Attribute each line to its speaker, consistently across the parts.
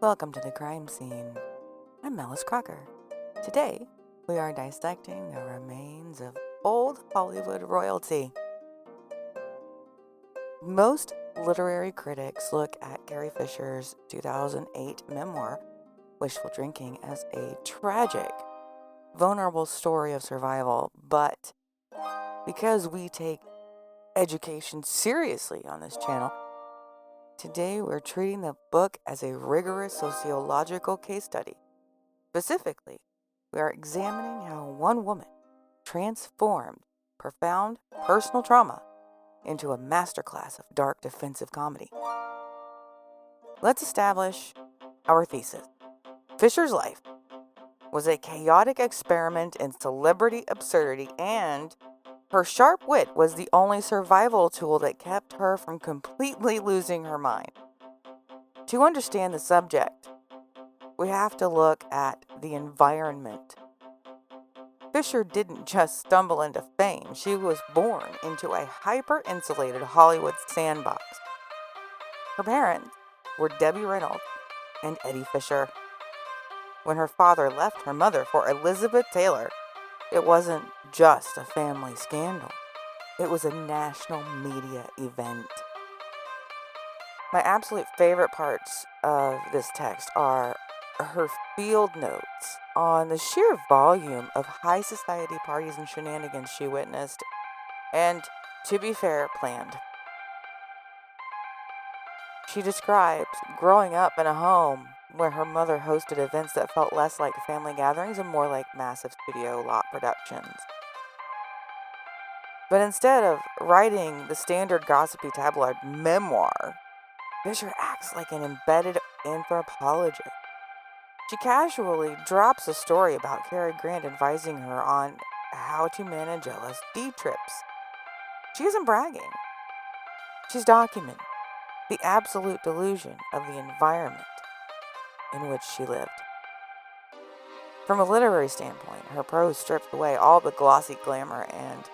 Speaker 1: Welcome to the crime scene. I'm Mellis Crocker. Today, we are dissecting the remains of old Hollywood royalty. Most literary critics look at Carrie Fisher's 2008 memoir, Wishful Drinking, as a tragic, vulnerable story of survival, but because we take education seriously on this channel, today we're treating the book as a rigorous sociological case study. Specifically, we are examining how one woman transformed profound personal trauma into a masterclass of dark defensive comedy. Let's establish our thesis. Fisher's life was a chaotic experiment in celebrity absurdity, and her sharp wit was the only survival tool that kept her from completely losing her mind. To understand the subject, we have to look at the environment. Fisher didn't just stumble into fame. She was born into a hyper-insulated Hollywood sandbox. Her parents were Debbie Reynolds and Eddie Fisher. When her father left her mother for Elizabeth Taylor, it wasn't just a family scandal. It was a national media event. My absolute favorite parts of this text are her field notes on the sheer volume of high society parties and shenanigans she witnessed, and, to be fair, planned. She describes growing up in a home where her mother hosted events that felt less like family gatherings and more like massive studio lot productions. But instead of writing the standard gossipy tabloid memoir, Fisher acts like an embedded anthropologist. She casually drops a story about Cary Grant advising her on how to manage LSD trips. She isn't bragging. She's documenting the absolute delusion of the environment in which she lived. From a literary standpoint, her prose strips away all the glossy glamour and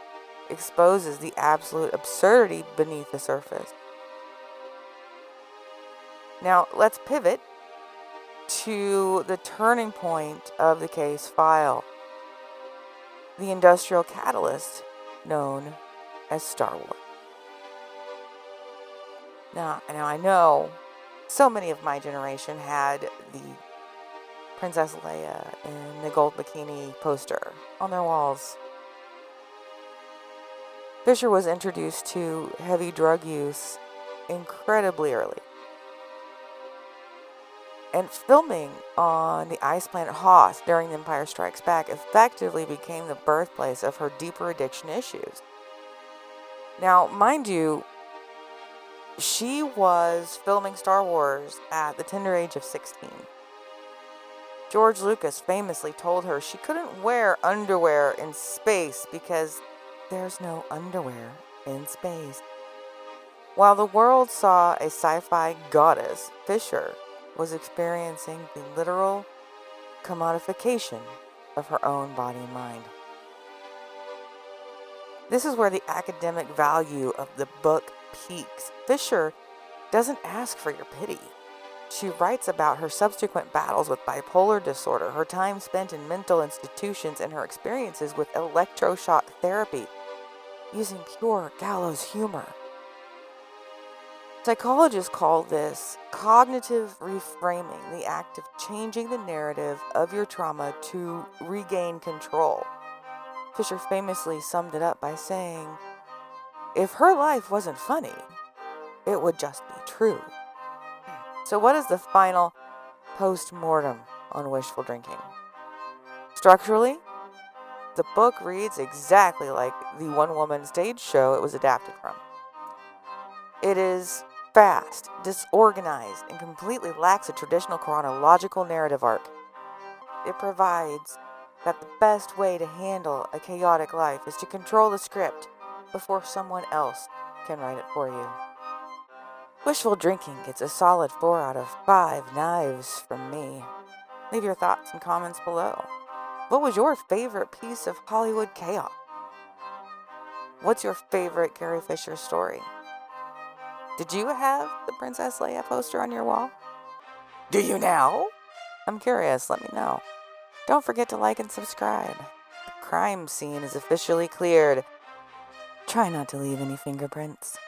Speaker 1: exposes the absolute absurdity beneath the surface. Now, let's pivot to the turning point of the case file, the industrial catalyst known as Star Wars. Now I know so many of my generation had the Princess Leia in the gold bikini poster on their walls. Fisher was introduced to heavy drug use incredibly early. And filming on the ice planet Hoth during The Empire Strikes Back effectively became the birthplace of her deeper addiction issues. Now, mind you, she was filming Star Wars at the tender age of 16. George Lucas famously told her she couldn't wear underwear in space because there's no underwear in space. While the world saw a sci-fi goddess, Fisher was experiencing the literal commodification of her own body and mind. This is where the academic value of the book peaks. Fisher doesn't ask for your pity. She writes about her subsequent battles with bipolar disorder, her time spent in mental institutions, and her experiences with electroshock therapy, using pure Gallows humor. Psychologists call this cognitive reframing, the act of changing the narrative of your trauma to regain control. Fisher famously summed it up by saying, "If her life wasn't funny, it would just be true." So what is the final post-mortem on Wishful Drinking? Structurally, the book reads exactly like the one-woman stage show it was adapted from. It is fast, disorganized, and completely lacks a traditional chronological narrative arc. It provides that the best way to handle a chaotic life is to control the script before someone else can write it for you. Wishful Drinking gets a solid 4 out of 5 knives from me. Leave your thoughts and comments below. What was your favorite piece of Hollywood chaos? What's your favorite Carrie Fisher story? Did you have the Princess Leia poster on your wall? Do you now? I'm curious, let me know. Don't forget to like and subscribe. The crime scene is officially cleared. Try not to leave any fingerprints.